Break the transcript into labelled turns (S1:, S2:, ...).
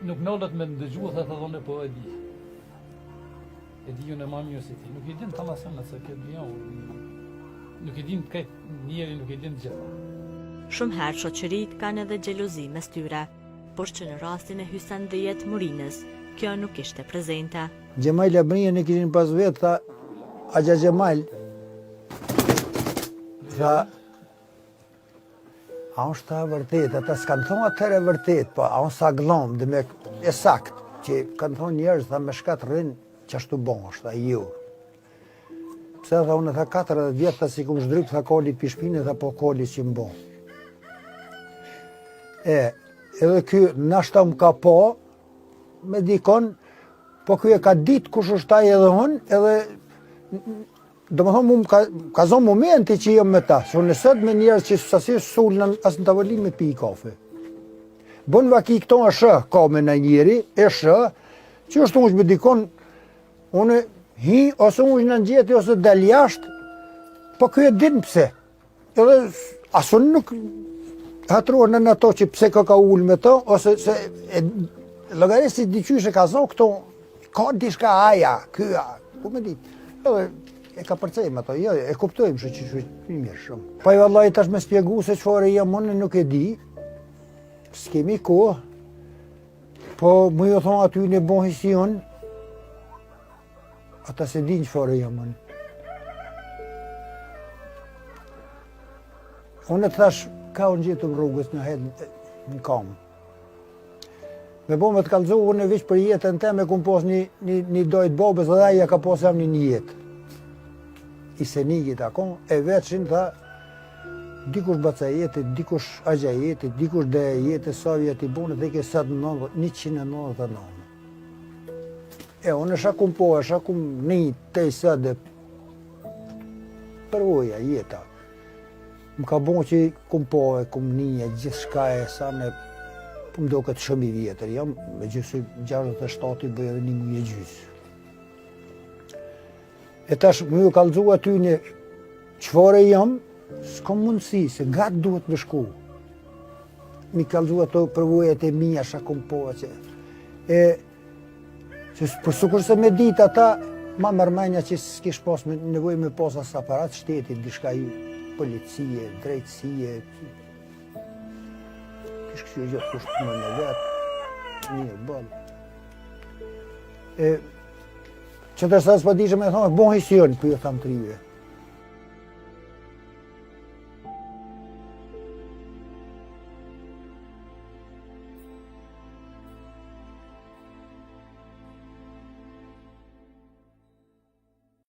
S1: nuk nollet me ndëgju, tha thonë po e di. E di unë më mirë se ti. Nuk i din ta masën se kjo dion. Nuk i din këtë njeri, nuk i din gjë.
S2: Shumë herë shoqëritë kanë edhe xhelozi mes tyre, por që në rastin e Hysen Dhijet Murinës, kjo nuk ishte prezente.
S3: Gjemal Abrinën e kishin pas vetë, tha, Agja Gjemal, tha, a unë shta vërtet, ata s'kanë thonë atëre vërtet, po a unë sa glom, dhe me e sakt, që kanë thonë njerëz, tha me shkatë rrinë, që ashtu bon, është, a ju. Pse, tha, unë, tha, 40 vjetë, tha, si kumë shdrypë, tha, koli pishpinë, tha, po koli që më bon. Edhe kjo, nashta më ka po, me dikon, po kjo e ka ditë kush është taj edhe unë, edhe, do më thonë, ka zonë momenti që jam me ta, që unë nësët me njerës që sasirë sullën asë në tavolin me pi i kafe. Bënë vaki këto e shë, ka me në njeri, e shë, që është unë që me dikon, unë hi, ose unë që në njeti, ose del jashtë, po kjo e dinë pse. Edhe, asë unë nuk hatruar në ato që pse ka ullë me to, ose se logarisi diqysh e ka zonë këto, ka dishka aja, kya, ku me ditë. Edhe e ka përcejmë ato, jo, e kuptojmë që mirë shumë. Pa i vallaj tash me spjegu se qëfare jam unë nuk e di, s'kemi kohë, po më jo thonë aty në bon hision, ata se din qëfare jam unë. Unë të thash, ka unë gjithëm rrugës në hetë në kamë. Me bo me të kalëzohë, unë e vishë për jetën te me kumë pos një dojtë babës dhe aja ka pos jam një jetë. I senigit akon, e veçin tha, dikush baca jetit, dikush agja jetit, dikush dhe jetit, Sovjet i bunë, dhe ke 199. Unë e shakum po, e shakum një tej sëdë, përvoja jeta. Më ka bon që kumë po, e kumë një, gjithë shka e sa me, po më do këtë shumë i vjetër, jam me gjysë 67 i bëjë edhe një muje gjysë. E tash më ju kalëzu aty një qëfare jam, s'kom mundësi, se gatë duhet me shku. Mi kalëzu ato përvojët e mija, shakum po, që. Për sukur se me ditë ata, ma mërmenja që s'kish pas nevoj me pas as aparat shtetit, dishka ju policie, drejtësie, kish kështu gjithë kushtë më në vetë, një bëllë. Që tërsa s'pa di që me thonë, bon hision, për ju thamë të rive.